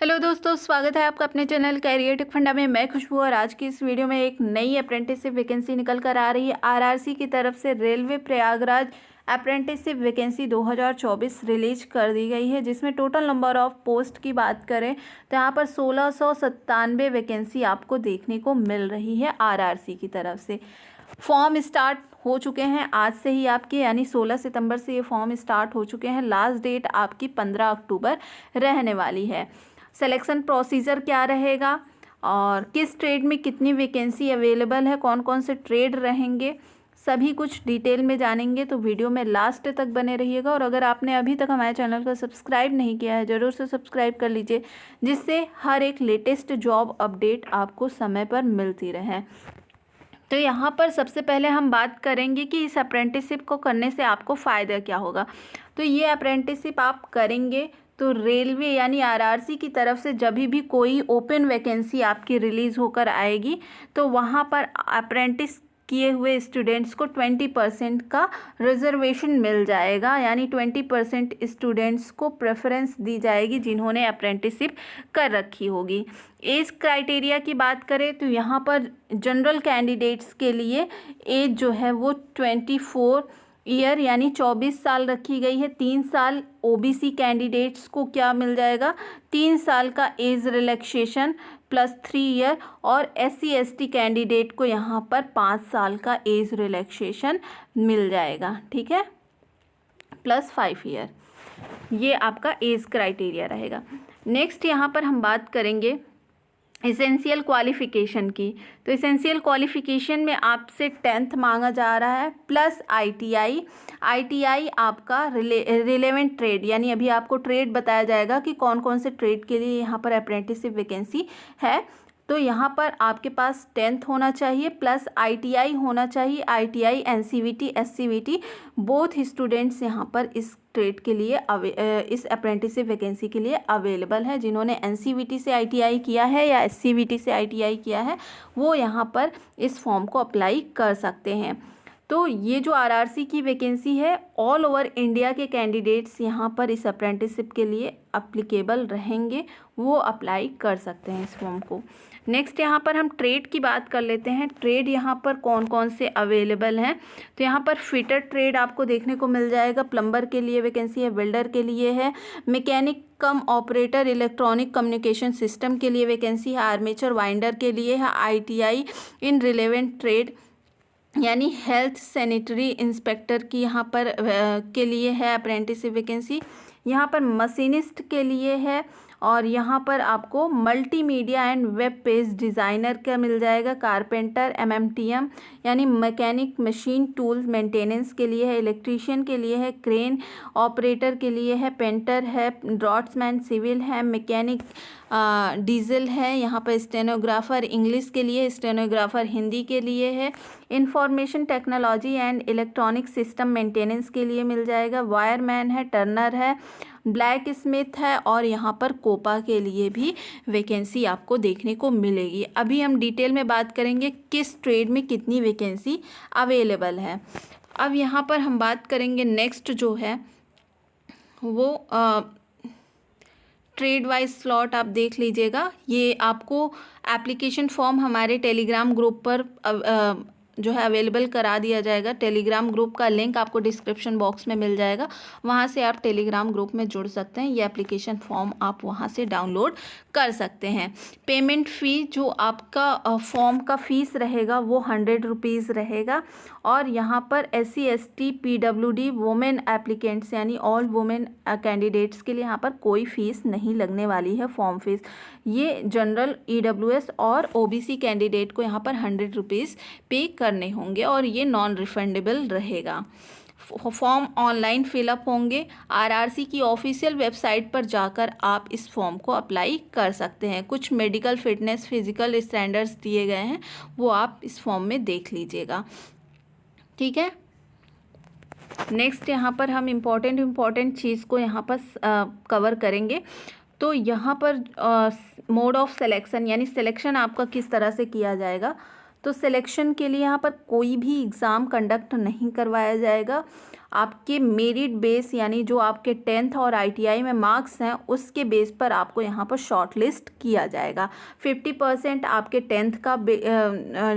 Hello दोस्तों, स्वागत है आपका अपने चैनल कैरियर टेक फंडा में। मैं खुशबू और आज की इस वीडियो में एक नई अप्रेंटिसशिप वैकेंसी निकल कर आ रही है। आरआरसी की तरफ से railway Prayagraj apprenticeship vacancy 2024 release कर दी गई है, जिसमें टोटल नंबर ऑफ पोस्ट की बात करें तो यहाँ पर 1697 वैकेंसी आपको देखने को मिल रही है आरआरसी की तरफ से। फॉर्म स्टार्ट हो चुके हैं आज से ही आपके, यानी 16 सितंबर से ये फॉर्म स्टार्ट हो चुके हैं। लास्ट डेट आपकी 15 अक्टूबर रहने वाली है। सिलेक्शन प्रोसीजर क्या रहेगा और किस ट्रेड में कितनी वैकेंसी अवेलेबल है, कौन कौन से ट्रेड रहेंगे, सभी कुछ डिटेल में जानेंगे। तो वीडियो में लास्ट तक बने रहिएगा। और अगर आपने अभी तक हमारे चैनल को सब्सक्राइब नहीं किया है, ज़रूर से सब्सक्राइब कर लीजिए, जिससे हर एक लेटेस्ट जॉब अपडेट आपको समय पर मिलती रहे। तो यहाँ पर सबसे पहले हम बात करेंगे कि इस अप्रेंटिसशिप को करने से आपको फ़ायदा क्या होगा। तो ये अप्रेंटिसशिप आप करेंगे तो रेलवे यानी आरआरसी की तरफ से जब भी कोई ओपन वैकेंसी आपकी रिलीज़ होकर आएगी तो वहाँ पर अप्रेंटिस किए हुए स्टूडेंट्स को 20% का रिजर्वेशन मिल जाएगा, यानी 20% स्टूडेंट्स को प्रेफरेंस दी जाएगी जिन्होंने अप्रेंटिसशिप कर रखी होगी। एज क्राइटेरिया की बात करें तो यहाँ पर जनरल कैंडिडेट्स के लिए एज जो है वो 24 ईयर यानी 24 साल रखी गई है। 3 साल ओबीसी कैंडिडेट्स को क्या मिल जाएगा, 3 साल का एज रिलैक्सेशन प्लस 3 ईयर, और SC ST कैंडिडेट को यहाँ पर 5 साल का एज रिलैक्सेशन मिल जाएगा, ठीक है, प्लस 5 ईयर। ये आपका एज क्राइटेरिया रहेगा। नेक्स्ट यहाँ पर हम बात करेंगे एसेंशियल क्वालिफ़िकेशन की। तो एसेंशियल क्वालिफ़िकेशन में आपसे 10th मांगा जा रहा है प्लस ITI आपका रिलेवेंट ट्रेड, यानी अभी आपको ट्रेड बताया जाएगा कि कौन कौन से ट्रेड के लिए यहाँ पर अप्रेंटिसशिप वैकेंसी है। तो यहाँ पर आपके पास 10th होना चाहिए प्लस ITI होना चाहिए। ITI NCVT SCVT both students यहाँ पर इस ट्रेड के लिए इस अप्रेंटिसशिप वैकेंसी के लिए अवेलेबल है। जिन्होंने NCVT से ITI किया है या SCVT से ITI किया है वो यहाँ पर इस फॉर्म को अप्लाई कर सकते हैं। तो ये जो आरआरसी की वैकेंसी है, ऑल ओवर इंडिया के कैंडिडेट्स यहाँ पर इस अप्रेंटिसशिप के लिए अप्लीकेबल रहेंगे, वो अप्लाई कर सकते हैं इस फॉर्म को। नेक्स्ट यहाँ पर हम ट्रेड की बात कर लेते हैं। ट्रेड यहाँ पर कौन कौन से अवेलेबल हैं, तो यहाँ पर फिटर ट्रेड आपको देखने को मिल जाएगा। प्लम्बर के लिए वैकेंसी है, वेल्डर के लिए है, मैकेनिक कम ऑपरेटर इलेक्ट्रॉनिक कम्युनिकेशन सिस्टम के लिए वैकेंसी है, आर्मेचर वाइंडर के लिए है, ITI इन रिलेवेंट ट्रेड यानी हेल्थ सैनिटरी इंस्पेक्टर की यहाँ पर के लिए है अप्रेंटिसशिप वैकेंसी। यहाँ पर मशीनिस्ट के लिए है, और यहाँ पर आपको multimedia and web page designer का मिल जाएगा। कारपेंटर MMTM यानी मैकेनिक मशीन टूल मेंटेनेंस के लिए है, इलेक्ट्रीशियन के लिए है, क्रेन ऑपरेटर के लिए है, पेंटर है, ड्रॉट्समैन सिविल है, मैकेनिक डीजल है, यहाँ पर स्टेनोग्राफर इंग्लिश के लिए, स्टेनोग्राफर हिंदी के लिए है, information technology and electronic system maintenance के लिए मिल जाएगा, वायरमैन है, टर्नर है, ब्लैक स्मिथ है, और यहाँ पर कोपा के लिए भी वैकेंसी आपको देखने को मिलेगी। अभी हम डिटेल में बात करेंगे किस ट्रेड में कितनी वैकेंसी अवेलेबल है। अब यहाँ पर हम बात करेंगे नेक्स्ट जो है वो ट्रेड वाइज स्लॉट आप देख लीजिएगा। ये आपको एप्लीकेशन फॉर्म हमारे टेलीग्राम ग्रुप पर जो है अवेलेबल करा दिया जाएगा। टेलीग्राम ग्रुप का लिंक आपको डिस्क्रिप्शन बॉक्स में मिल जाएगा, वहाँ से आप टेलीग्राम ग्रुप में जुड़ सकते हैं। ये एप्लीकेशन फॉर्म आप वहाँ से डाउनलोड कर सकते हैं। पेमेंट फ़ी जो आपका फॉर्म का फ़ीस रहेगा वो 100 रुपीज़ रहेगा, और यहाँ पर SC ST PWD women applicants यानी ऑल वुमेन कैंडिडेट्स के लिए यहाँ पर कोई फ़ीस नहीं लगने वाली है फॉर्म फीस। ये जनरल EWS और OBC कैंडिडेट को यहाँ पर 100 रुपीज़ पे करने होंगे, और ये नॉन रिफंडेबल रहेगा। फॉर्म ऑनलाइन फिलअप होंगे। आरआरसी की ऑफिशियल वेबसाइट पर जाकर आप इस फॉर्म को अप्लाई कर सकते हैं। कुछ मेडिकल फिटनेस फिजिकल स्टैंडर्ड्स दिए गए हैं, वो आप इस फॉर्म में देख लीजिएगा, ठीक है। नेक्स्ट यहाँ पर हम इम्पॉर्टेंट चीज़ को यहाँ पर कवर करेंगे। तो यहाँ पर मोड ऑफ सिलेक्शन यानी सिलेक्शन आपका किस तरह से किया जाएगा। तो सिलेक्शन के लिए यहाँ पर कोई भी एग्ज़ाम कंडक्ट नहीं करवाया जाएगा। आपके मेरिट बेस यानी जो आपके 10th और ITI में मार्क्स हैं उसके बेस पर आपको यहाँ पर शॉर्ट लिस्ट किया जाएगा। 50% आपके 10th का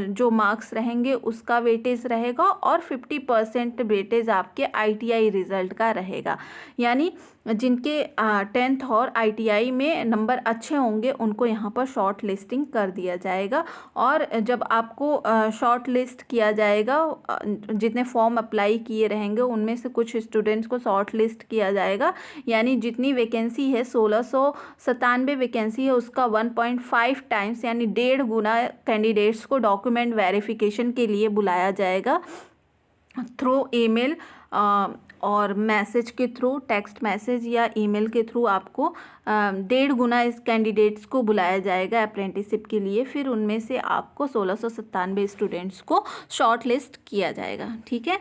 जो मार्क्स रहेंगे उसका वेटेज रहेगा और 50% वेटेज आपके ITI रिज़ल्ट का रहेगा। यानी जिनके 10th और ITI में नंबर अच्छे होंगे उनको यहाँ पर शॉर्ट लिस्टिंग कर दिया जाएगा। और जब आपको शॉर्ट लिस्ट किया जाएगा, जितने फॉर्म अप्लाई किए रहेंगे उनमें से कुछ स्टूडेंट्स को शॉर्ट लिस्ट किया जाएगा। यानी जितनी वैकेंसी है 1697 वैकेंसी है उसका 1.5 टाइम्स यानी 1.5 गुना कैंडिडेट्स को डॉक्यूमेंट वेरिफिकेशन के लिए बुलाया जाएगा थ्रू ईमेल और मैसेज के थ्रू, टेक्स्ट मैसेज या ईमेल के थ्रू आपको 1.5 गुना इस कैंडिडेट्स को बुलाया जाएगा अप्रेंटिसशिप के लिए। फिर उनमें से आपको 1697 स्टूडेंट्स को शॉर्ट लिस्ट किया जाएगा। ठीक है,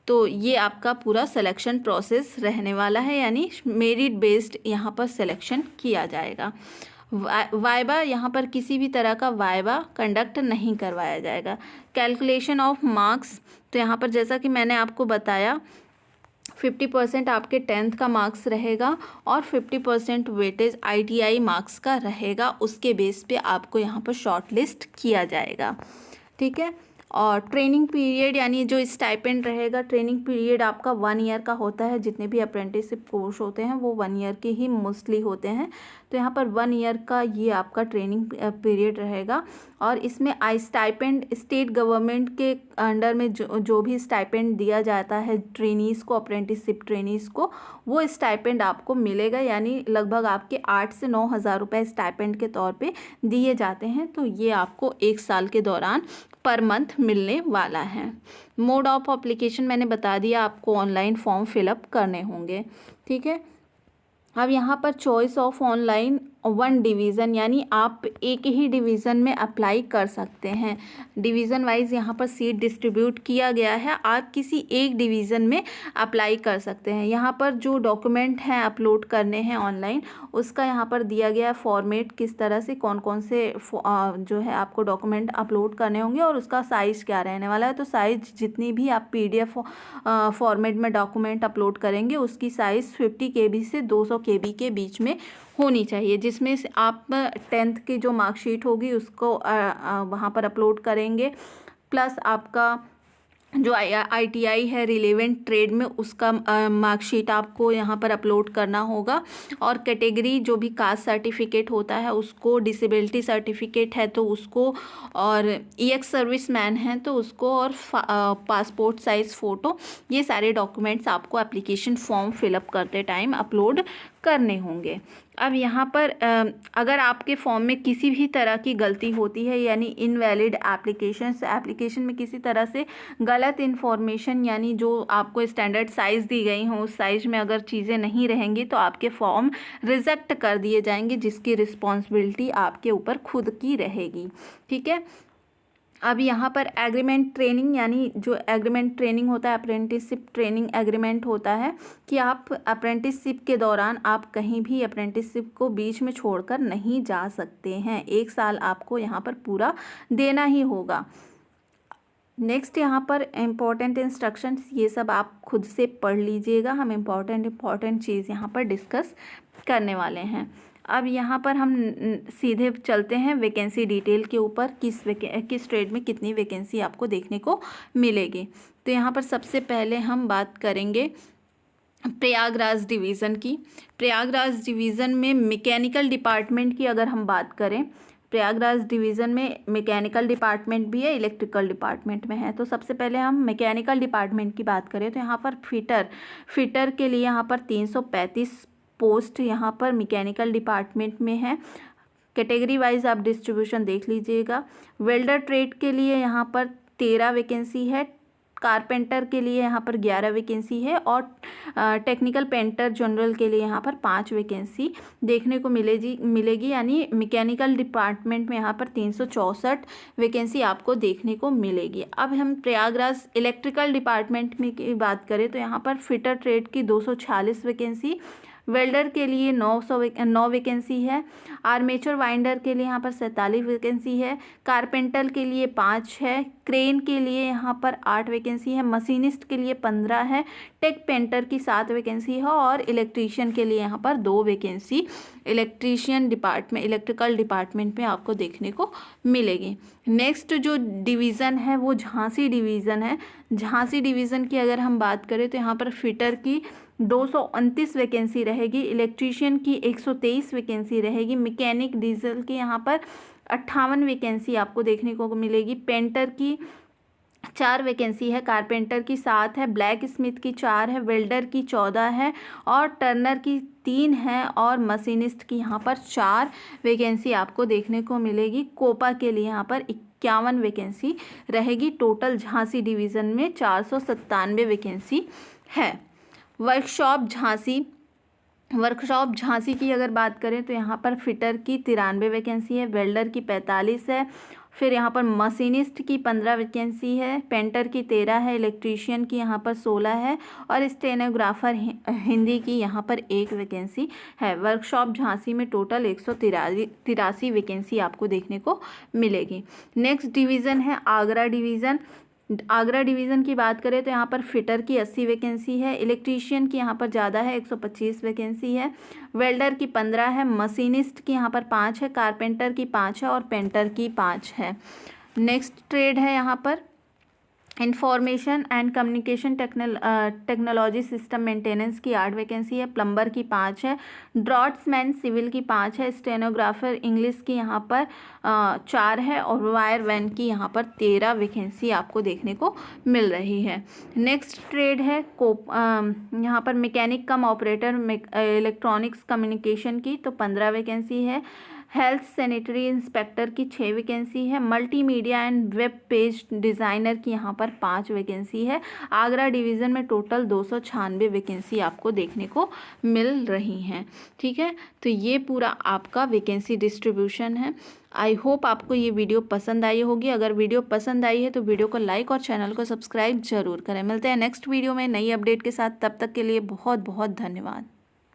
तो ये आपका पूरा सिलेक्शन प्रोसेस रहने वाला है, यानी मेरिट बेस्ड यहाँ पर सिलेक्शन किया जाएगा। वाइवा यहाँ पर किसी भी तरह का वाइवा कंडक्ट नहीं करवाया जाएगा। कैलकुलेशन ऑफ मार्क्स, तो यहाँ पर जैसा कि मैंने आपको बताया 50% आपके 10th का मार्क्स रहेगा और 50% वेटेज ITI मार्क्स का रहेगा। उसके बेस पे आपको यहाँ पर शॉर्ट लिस्ट किया जाएगा। ठीक है, और ट्रेनिंग पीरियड यानी जो स्टाइपेंड रहेगा, ट्रेनिंग पीरियड आपका 1 ईयर का होता है। जितने भी अप्रेंटिसशिप कोर्स होते हैं वो 1 ईयर के ही मोस्टली होते हैं। तो यहाँ पर 1 ईयर का ये आपका ट्रेनिंग पीरियड रहेगा। और इसमें स्टाइपेंड स्टेट गवर्नमेंट के अंडर में जो भी स्टाइपेंड दिया जाता है ट्रेनीज़ को, अप्रेंटिसशिप ट्रेनीज़ को, वो स्टाइपेंड आपको मिलेगा। यानी लगभग आपके 8 से 9 हज़ार रुपये स्टाइपेंड के तौर पे दिए जाते हैं। तो ये आपको 1 साल के दौरान पर मंथ मिलने वाला है। मोड ऑफ एप्लीकेशन मैंने बता दिया, आपको ऑनलाइन फॉर्म फिलअप करने होंगे। ठीक है, अब यहाँ पर चॉइस ऑफ ऑनलाइन 1 डिवीज़न, यानी आप एक ही डिवीज़न में अप्लाई कर सकते हैं। डिवीज़न वाइज यहाँ पर सीट डिस्ट्रीब्यूट किया गया है, आप किसी एक डिवीज़न में अप्लाई कर सकते हैं। यहाँ पर जो डॉक्यूमेंट हैं अपलोड करने हैं ऑनलाइन, उसका यहाँ पर दिया गया फॉर्मेट, किस तरह से कौन कौन से जो है आपको डॉक्यूमेंट अपलोड करने होंगे और उसका साइज़ क्या रहने वाला है। तो साइज़ जितनी भी आप PDF फॉर्मेट में डॉक्यूमेंट अपलोड करेंगे उसकी साइज़ 50 KB से 200 KB के बीच में होनी चाहिए, जिसमें से आप 10th की जो मार्कशीट होगी उसको वहाँ पर अपलोड करेंगे। प्लस आपका जो ITI है रिलेवेंट ट्रेड में उसका मार्कशीट आपको यहाँ पर अपलोड करना होगा। और कैटेगरी जो भी कास्ट सर्टिफिकेट होता है उसको, डिसेबिलिटी सर्टिफिकेट है तो उसको, और EX सर्विस मैन है तो उसको, और पासपोर्ट साइज़ फ़ोटो, ये सारे डॉक्यूमेंट्स आपको एप्लीकेशन फॉर्म फिलअप करते टाइम अपलोड करने होंगे। अब यहाँ पर अगर आपके फॉर्म में किसी भी तरह की गलती होती है, यानी इनवैलिड एप्लीकेशन में किसी तरह से गलत इन्फॉर्मेशन, यानी जो आपको स्टैंडर्ड साइज़ दी गई हो उस साइज़ में अगर चीज़ें नहीं रहेंगी तो आपके फॉर्म रिजेक्ट कर दिए जाएंगे, जिसकी रिस्पॉन्सिबिलिटी आपके ऊपर खुद की रहेगी। ठीक है, अब यहाँ पर एग्रीमेंट ट्रेनिंग, यानी जो एग्रीमेंट ट्रेनिंग होता है, अप्रेंटिसशिप ट्रेनिंग एग्रीमेंट होता है कि आप अप्रेंटिसशिप के दौरान आप कहीं भी अप्रेंटिसशिप को बीच में छोड़कर नहीं जा सकते हैं। 1 साल आपको यहाँ पर पूरा देना ही होगा। नेक्स्ट यहाँ पर इम्पॉर्टेंट इंस्ट्रक्शंस, ये सब आप खुद से पढ़ लीजिएगा। हम इम्पॉर्टेंट चीज़ यहाँ पर डिस्कस करने वाले हैं। अब यहाँ पर हम सीधे चलते हैं वैकेंसी डिटेल के ऊपर, किस ट्रेड में कितनी वैकेंसी आपको देखने को मिलेगी। तो यहाँ पर सबसे पहले हम बात करेंगे प्रयागराज डिवीज़न की। प्रयागराज डिवीज़न में मैकेनिकल डिपार्टमेंट की अगर हम बात करें, प्रयागराज डिवीज़न में मैकेनिकल डिपार्टमेंट भी है, इलेक्ट्रिकल डिपार्टमेंट में है। तो सबसे पहले हम मैकेनिकल डिपार्टमेंट की बात करें तो यहाँ पर फिटर के लिए यहाँ पर 335 पोस्ट यहाँ पर मैकेनिकल डिपार्टमेंट में है। कैटेगरी वाइज आप डिस्ट्रीब्यूशन देख लीजिएगा। वेल्डर ट्रेड के लिए यहाँ पर 13 वैकेंसी है, कारपेंटर के लिए यहाँ पर 11 वैकेंसी है, और टेक्निकल पेंटर जनरल के लिए यहाँ पर 5 वैकेंसी देखने को मिलेगी। यानी मैकेनिकल डिपार्टमेंट में यहाँ पर 364 वैकेंसी आपको देखने को मिलेगी। अब हम प्रयागराज इलेक्ट्रिकल डिपार्टमेंट में की बात करें तो यहाँ पर फिटर ट्रेड की 246 वैकेंसी, वेल्डर के लिए 9 वैकेंसी है। आर्मेचर वाइंडर के लिए यहाँ पर 47 वैकेंसी है। कारपेंटर के लिए 5 है। क्रेन के लिए यहाँ पर 8 वैकेंसी है। मशीनिस्ट के लिए 15 है। टेक पेंटर की 7 वैकेंसी है और इलेक्ट्रीशियन के लिए यहाँ पर 2 वैकेंसी इलेक्ट्रिकल डिपार्टमेंट में आपको देखने को मिलेगी। नेक्स्ट जो डिवीज़न है वो झांसी डिवीज़न है। झांसी डिवीज़न की अगर हम बात करें तो यहाँ पर फिटर की 229 वैकेंसी रहेगी। इलेक्ट्रीशियन की 123 वैकेंसी रहेगी। मैकेनिक डीजल की यहाँ पर 58 वैकेंसी आपको देखने को मिलेगी। पेंटर की 4 वैकेंसी है। कारपेंटर की 7 है। ब्लैक स्मिथ की 4 है। वेल्डर की 14 है और टर्नर की 3 है और मशीनिस्ट की यहाँ पर 4 वैकेंसी आपको देखने को मिलेगी। कोपा के लिए यहाँ पर 51 वैकेंसी रहेगी। टोटल झांसी डिवीज़न में 497 वैकेंसी है। वर्कशॉप झांसी की अगर बात करें तो यहाँ पर फिटर की 93 वैकेंसी है। वेल्डर की 45 है। फिर यहाँ पर मशीनिस्ट की 15 वैकेंसी है। पेंटर की 13 है। इलेक्ट्रीशियन की यहाँ पर 16 है और स्टेनोग्राफर हिंदी की यहाँ पर 1 वैकेंसी है। वर्कशॉप झांसी में टोटल 183 वैकेंसी आपको देखने को मिलेगी। नेक्स्ट डिवीज़न है आगरा डिवीज़न। आगरा डिवीज़न की बात करें तो यहाँ पर फिटर की 80 वैकेंसी है। इलेक्ट्रीशियन की यहाँ पर ज़्यादा है, 125 वैकेंसी है। वेल्डर की 15 है। मशीनिस्ट की यहाँ पर 5 है। कारपेंटर की 5 है और पेंटर की 5 है। नेक्स्ट ट्रेड है यहाँ पर information and communication technology system maintenance की 8 वैकेंसी है। प्लम्बर की 5 है। ड्रॉट्समैन सिविल की 5 है। स्टेनोग्राफर इंग्लिश की यहाँ पर 4 है और वायर वैन की यहाँ पर 13 वैकेंसी आपको देखने को मिल रही है। नेक्स्ट ट्रेड है यहाँ पर मैकेनिक कम ऑपरेटर इलेक्ट्रॉनिक्स कम्युनिकेशन की तो 15 वैकेंसी है। हेल्थ सैनिटरी इंस्पेक्टर की 6 वैकेंसी है। Multimedia and web page designer की यहाँ पर 5 वैकेंसी है। आगरा डिवीज़न में टोटल 296 वैकेंसी आपको देखने को मिल रही हैं। ठीक है, तो ये पूरा आपका वैकेंसी डिस्ट्रीब्यूशन है। आई होप आपको ये वीडियो पसंद आई होगी। अगर वीडियो पसंद आई है तो वीडियो को लाइक और चैनल को सब्सक्राइब जरूर करें। मिलते हैं नेक्स्ट वीडियो में नई अपडेट के साथ। तब तक के लिए बहुत बहुत धन्यवाद।